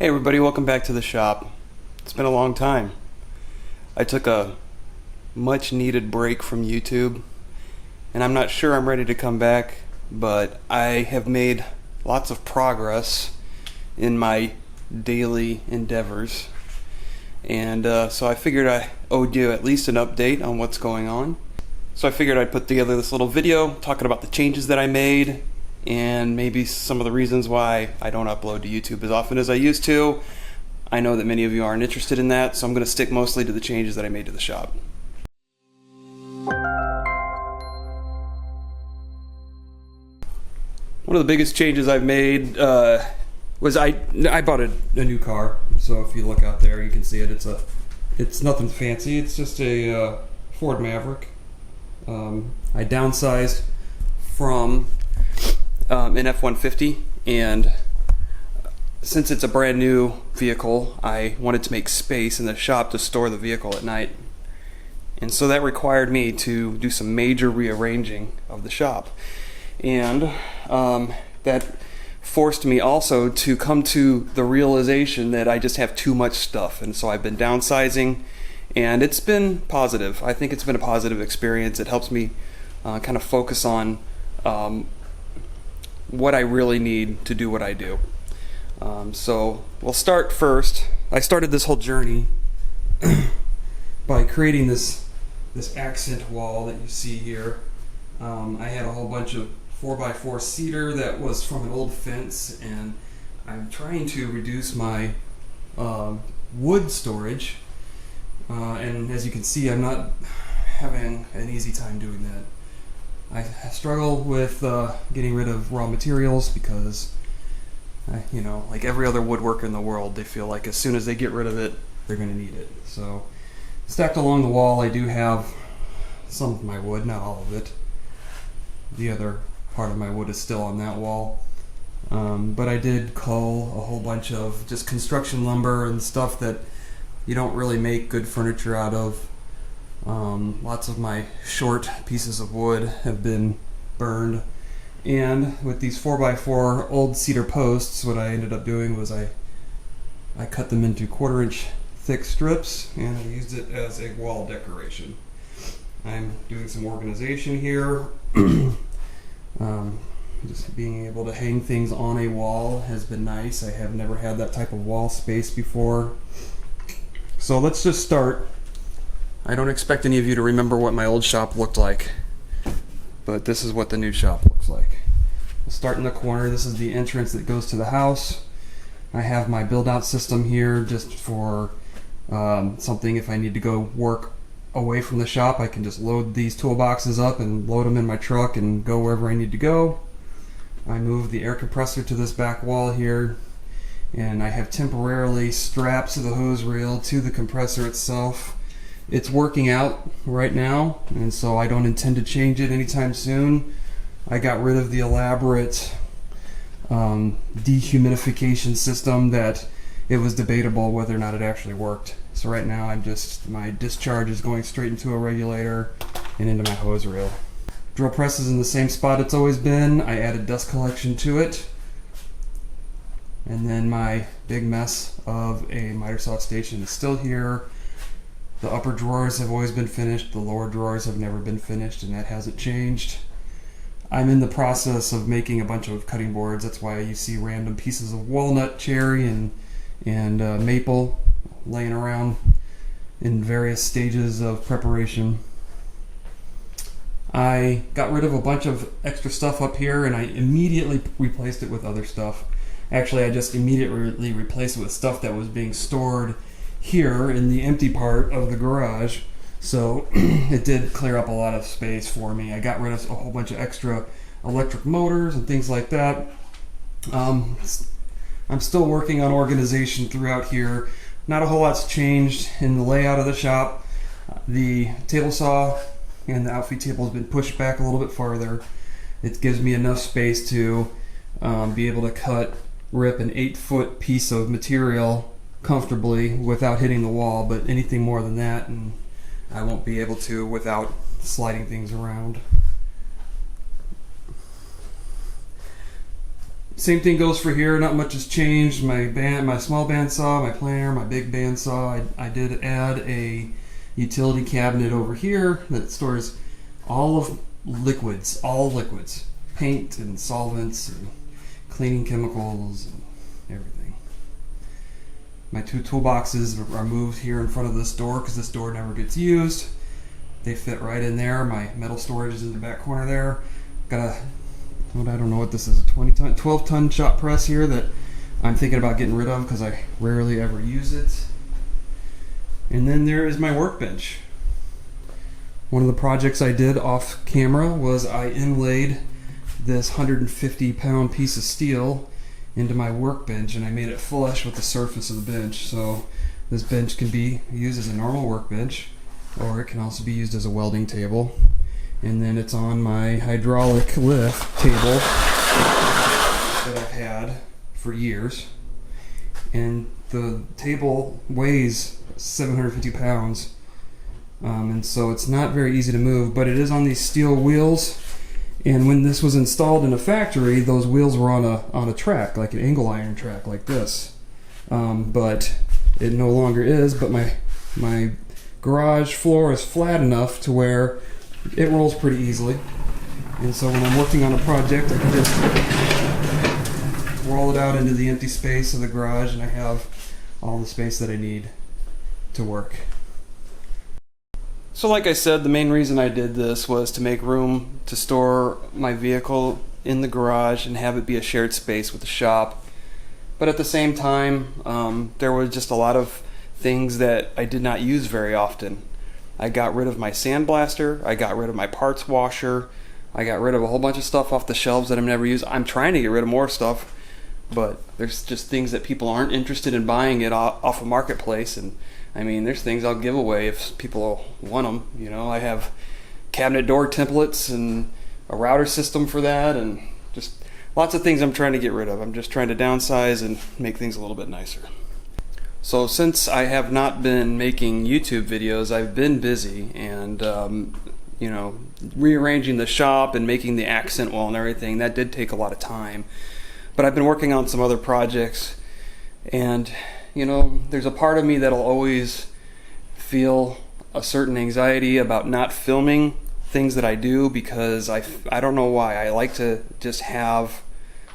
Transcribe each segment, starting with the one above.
Hey everybody, welcome back to the shop. It's been a long time. I took a much needed break from YouTube, and I'm not sure I'm ready to come back, but I have made lots of progress in my daily endeavors. And so I figured I owed you at least an update on what's going on. So I figured I'd put together this little video talking about the changes that I made and maybe some of the reasons why I don't upload to YouTube as often as I used to. I know that many of you aren't interested in that, so I'm going to stick mostly to the changes that I made to the shop. One of the biggest changes I've made was I bought a new car. So if you look out there, you can see it. It's nothing fancy. It's just a Ford Maverick. I downsized from an F-150, and since it's a brand new vehicle, I wanted to make space in the shop to store the vehicle at night. And so that required me to do some major rearranging of the shop. And that forced me also to come to the realization that I just have too much stuff. And so I've been downsizing, and it's been positive. I think it's been a positive experience. It helps me kind of focus on what I really need to do what I do. So we'll start first. I started this whole journey by creating this accent wall that you see here. I had a whole bunch of 4x4 cedar that was from an old fence, and I'm trying to reduce my wood storage, and as you can see, I'm not having an easy time doing that. I struggle with getting rid of raw materials because, like every other woodworker in the world, they feel like as soon as they get rid of it, they're going to need it. So, stacked along the wall, I do have some of my wood, not all of it. The other part of my wood is still on that wall. But I did cull a whole bunch of just construction lumber and stuff that you don't really make good furniture out of. Lots of my short pieces of wood have been burned, and with these 4x4 old cedar posts, what I ended up doing was I cut them into 1/4-inch thick strips, and I used it as a wall decoration. I'm doing some organization here. Just being able to hang things on a wall has been nice. I have never had that type of wall space before. So let's just start. I don't expect any of you to remember what my old shop looked like, but this is what the new shop looks like. We'll start in the corner. This is the entrance that goes to the house. I have my build-out system here just for something if I need to go work away from the shop. I can just load these toolboxes up and load them in my truck and go wherever I need to go. I moved the air compressor to this back wall here, and I have temporarily straps the hose reel to the compressor itself. It's working out right now, and so I don't intend to change it anytime soon. I got rid of the elaborate dehumidification system that it was debatable whether or not it actually worked. So right now my discharge is going straight into a regulator and into my hose reel. Drill press is in the same spot it's always been. I added dust collection to it. And then my big mess of a miter saw station is still here. The upper drawers have always been finished, the lower drawers have never been finished, and that hasn't changed. I'm in the process of making a bunch of cutting boards. That's why you see random pieces of walnut, cherry, and maple laying around in various stages of preparation. I got rid of a bunch of extra stuff up here, and I immediately replaced it with other stuff. Actually, I just immediately replaced it with stuff that was being stored here in the empty part of the garage, so it did clear up a lot of space for me. I got rid of a whole bunch of extra electric motors and things like that. I'm still working on organization throughout here. Not a whole lot's changed in the layout of the shop. The table saw and the outfeed table has been pushed back a little bit farther. It gives me enough space to be able to rip an 8-foot piece of material comfortably without hitting the wall, but anything more than that, and I won't be able to without sliding things around. Same thing goes for here. Not much has changed. My small bandsaw, my planer, my big bandsaw. I did add a utility cabinet over here that stores all liquids, paint and solvents and cleaning chemicals and everything. My 2 toolboxes are moved here in front of this door because this door never gets used. They fit right in there. My metal storage is in the back corner there. Got I don't know what this is, a 12-ton shop press here that I'm thinking about getting rid of because I rarely ever use it. And then there is my workbench. One of the projects I did off camera was I inlaid this 150-pound piece of steel into my workbench, and I made it flush with the surface of the bench. So this bench can be used as a normal workbench, or it can also be used as a welding table. And then it's on my hydraulic lift table that I've had for years. And the table weighs 750 pounds. And so it's not very easy to move, but it is on these steel wheels. And when this was installed in a factory, those wheels were on a track, like an angle iron track like this. But it no longer is, but my garage floor is flat enough to where it rolls pretty easily. And so when I'm working on a project, I can just roll it out into the empty space of the garage, and I have all the space that I need to work. So like I said, the main reason I did this was to make room to store my vehicle in the garage and have it be a shared space with the shop. But at the same time, there was just a lot of things that I did not use very often. I got rid of my sandblaster, I got rid of my parts washer, I got rid of a whole bunch of stuff off the shelves that I've never used. I'm trying to get rid of more stuff, but there's just things that people aren't interested in buying it off a marketplace. And I mean, there's things I'll give away if people want them. You know, I have cabinet door templates and a router system for that, and just lots of things I'm trying to get rid of. I'm just trying to downsize and make things a little bit nicer. So since I have not been making YouTube videos, I've been busy, and you know, rearranging the shop and making the accent wall and everything, that did take a lot of time. But I've been working on some other projects, and you know, there's a part of me that'll always feel a certain anxiety about not filming things that I do, because I don't know why. I like to just have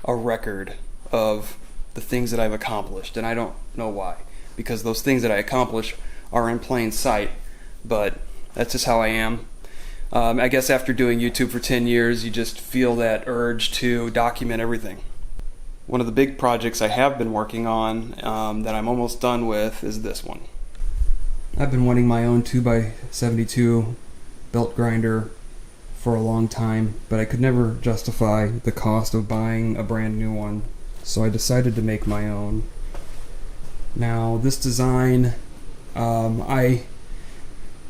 a record of the things that I've accomplished, and I don't know why, because those things that I accomplish are in plain sight, but that's just how I am. I guess after doing YouTube for 10 years, you just feel that urge to document everything. One of the big projects I have been working on that I'm almost done with is this one. I've been wanting my own 2x72 belt grinder for a long time, but I could never justify the cost of buying a brand new one, so I decided to make my own. Now this design, I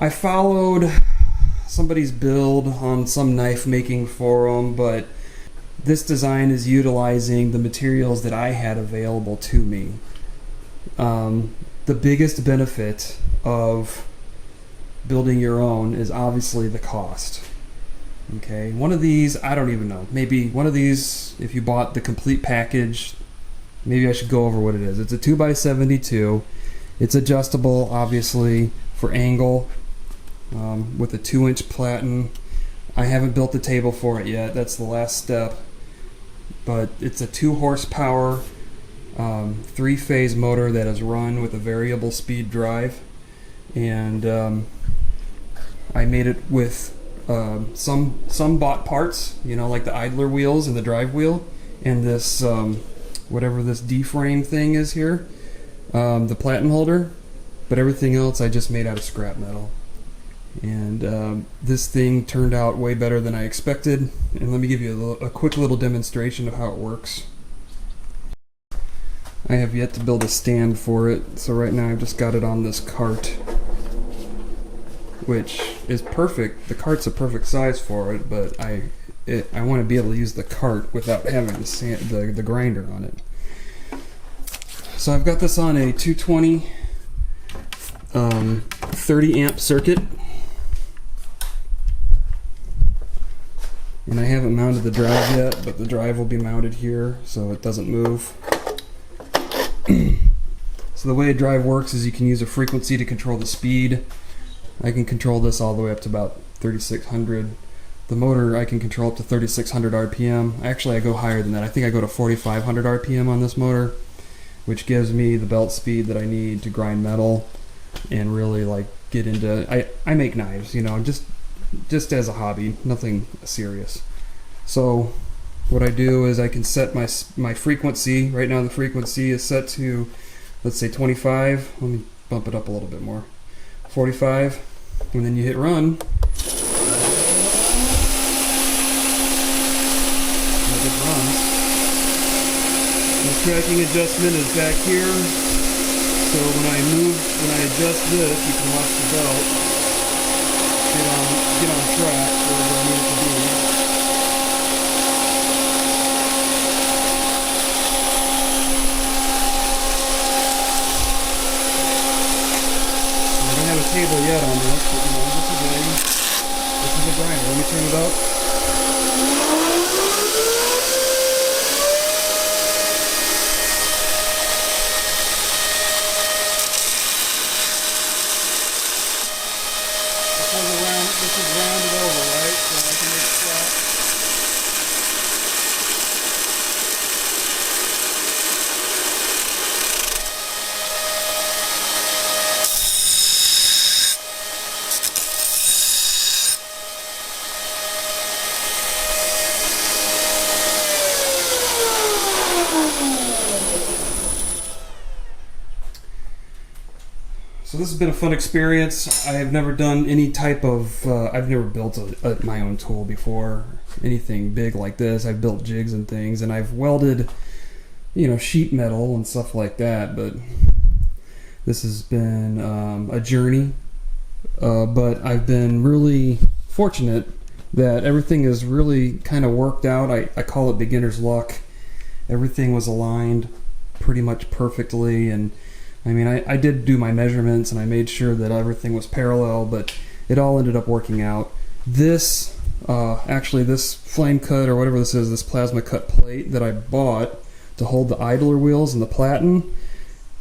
followed somebody's build on some knife making forum, but this design is utilizing the materials that I had available to me. The biggest benefit of building your own is obviously the cost. Okay, one of these, I don't even know, maybe one of these, if you bought the complete package, maybe I should go over what it is. It's a 2x72. It's adjustable, obviously, for angle, with a 2-inch platen. I haven't built the table for it yet. That's the last step. But it's a 2 horsepower, 3-phase motor that is run with a variable speed drive. And I made it with some bought parts, you know, like the idler wheels and the drive wheel, and this whatever this D-frame thing is here, the platen holder. But everything else I just made out of scrap metal. And this thing turned out way better than I expected. And let me give you a quick little demonstration of how it works. I have yet to build a stand for it, so right now I've just got it on this cart, which is perfect. The cart's a perfect size for it, but I want to be able to use the cart without having the grinder on it. So I've got this on a 220 30 amp circuit, And I haven't mounted the drive yet, but the drive will be mounted here so it doesn't move. So the way a drive works is you can use a frequency to control the speed. I can control this all the way up to about 3600. The motor I can control up to 3600 RPM. Actually, I go higher than that. I think I go to 4500 RPM on this motor, which gives me the belt speed that I need to grind metal and really like get into. I make knives, you know, just as a hobby, nothing serious. So what I do is I can set my frequency. Right now the frequency is set to, let's say 25. Let me bump it up a little bit more. 45, and then you hit run. And it runs. The tracking adjustment is back here. So when I adjust this, you can watch the belt get on track where I need it to be. I don't have a table yet on this, but you know, this is a grinder. Let me turn it up. This is rounded over, right? So I can make it flat. So this has been a fun experience. I have never done any type of, I've never built my own tool before, anything big like this. I've built jigs and things, and I've welded, you know, sheet metal and stuff like that, but this has been a journey. But I've been really fortunate that everything is really kind of worked out. I call it beginner's luck. Everything was aligned pretty much perfectly, and I mean, I did do my measurements and I made sure that everything was parallel, but it all ended up working out. This, actually this flame cut or whatever this is, this plasma cut plate that I bought to hold the idler wheels and the platen,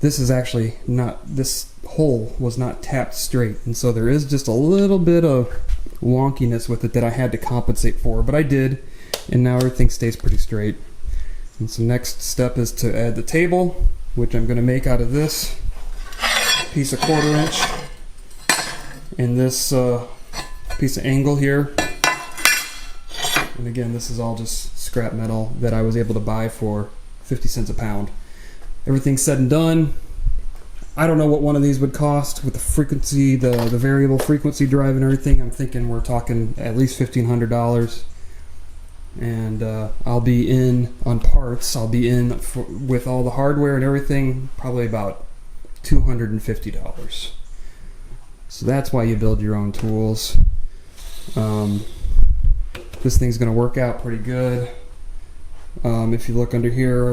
this is actually not, this hole was not tapped straight. And so there is just a little bit of wonkiness with it that I had to compensate for, but I did, and now everything stays pretty straight. And so next step is to add the table, which I'm going to make out of this piece of 1/4 inch and this piece of angle here. And again, this is all just scrap metal that I was able to buy for 50 cents a pound. Everything's said and done. I don't know what one of these would cost with the frequency, the variable frequency drive and everything. I'm thinking we're talking at least $1,500. And I'll be in on parts. I'll be in with all the hardware and everything, probably about $250. So that's why you build your own tools. This thing's going to work out pretty good. If you look under here,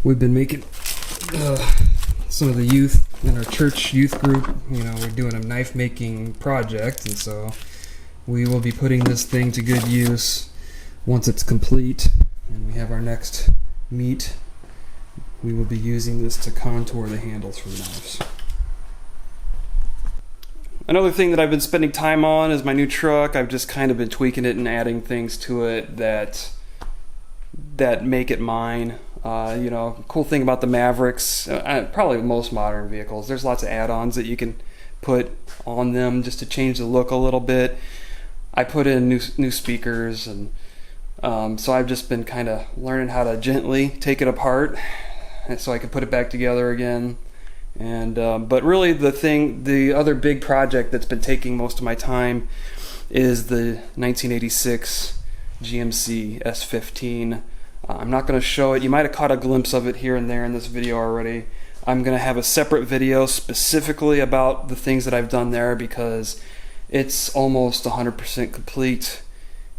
we've been making some of the youth in our church youth group. You know, we're doing a knife making project, and so we will be putting this thing to good use. Once it's complete and we have our next meet, we will be using this to contour the handles for the knives. Another thing that I've been spending time on is my new truck. I've just kind of been tweaking it and adding things to it that make it mine. You know, cool thing about the Mavericks, probably most modern vehicles, there's lots of add-ons that you can put on them just to change the look a little bit. I put in new speakers, and so I've just been kind of learning how to gently take it apart so I can put it back together again. And but really the other big project that's been taking most of my time is the 1986 GMC S15. I'm not going to show it. You might have caught a glimpse of it here and there in this video already. I'm going to have a separate video specifically about the things that I've done there, because it's almost 100% complete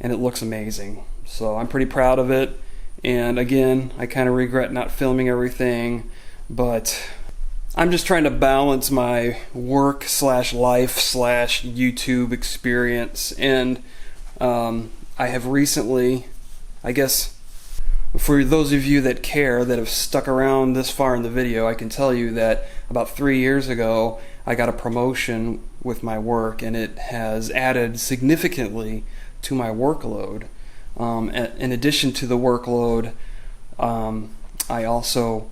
and it looks amazing. So I'm pretty proud of it, and again, I kind of regret not filming everything, but I'm just trying to balance my work/life/YouTube experience and I have recently, I guess, for those of you that care, that have stuck around this far in the video, I can tell you that about 3 years ago, I got a promotion with my work, and it has added significantly to my workload. In addition to the workload, I also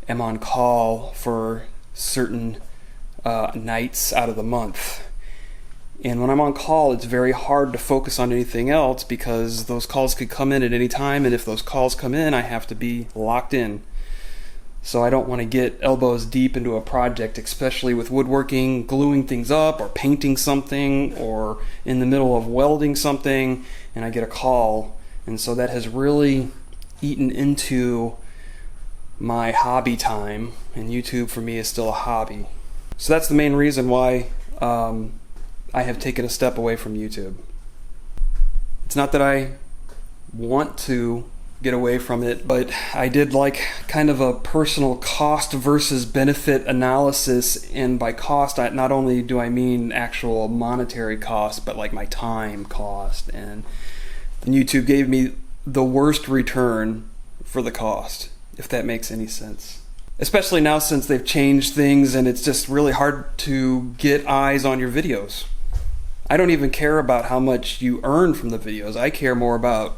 am on call for certain nights out of the month. And when I'm on call, it's very hard to focus on anything else because those calls could come in at any time, and if those calls come in, I have to be locked in. So I don't want to get elbows deep into a project, especially with woodworking, gluing things up or painting something, or in the middle of welding something and I get a call. And so that has really eaten into my hobby time, and YouTube for me is still a hobby. So that's the main reason why I have taken a step away from YouTube. It's not that I want to get away from it, but I did like kind of a personal cost versus benefit analysis, and by cost, not only do I mean actual monetary cost, but like my time cost, and YouTube gave me the worst return for the cost, if that makes any sense. Especially now since they've changed things and it's just really hard to get eyes on your videos. I don't even care about how much you earn from the videos. I care more about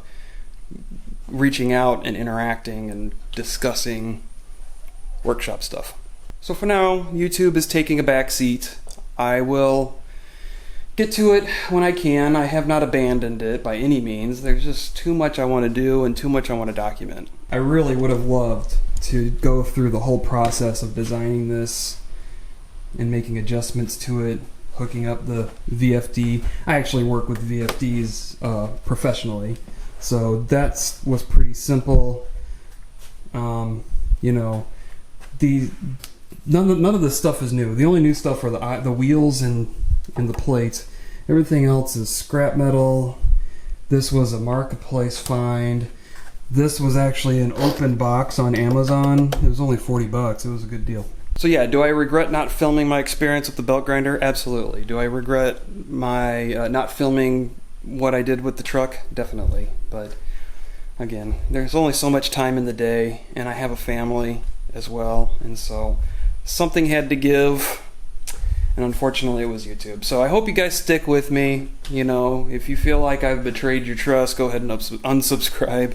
reaching out and interacting and discussing workshop stuff. So for now, YouTube is taking a back seat. I will get to it when I can. I have not abandoned it by any means. There's just too much I want to do and too much I want to document. I really would have loved to go through the whole process of designing this and making adjustments to it, hooking up the VFD. I actually work with VFDs professionally, so that was pretty simple. You know, none of this stuff is new. The only new stuff are the wheels and the plates. Everything else is scrap metal. This was a marketplace find. This was actually an open box on Amazon. It was only $40. It was a good deal. So yeah, do I regret not filming my experience with the belt grinder? Absolutely. Do I regret my not filming what I did with the truck? Definitely. But again, there's only so much time in the day, and I have a family as well, and so something had to give, and unfortunately it was YouTube. So I hope you guys stick with me. You know, if you feel like I've betrayed your trust, go ahead and unsubscribe.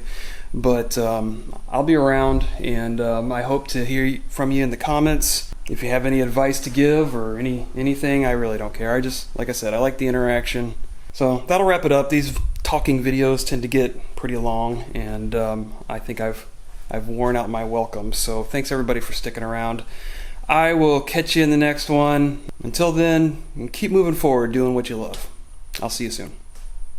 But I'll be around, and I hope to hear from you in the comments. If you have any advice to give or anything, I really don't care. Like I said, I like the interaction. So that'll wrap it up. These talking videos tend to get pretty long, and I think I've worn out my welcome. So thanks everybody for sticking around. I will catch you in the next one. Until then, keep moving forward, doing what you love. I'll see you soon.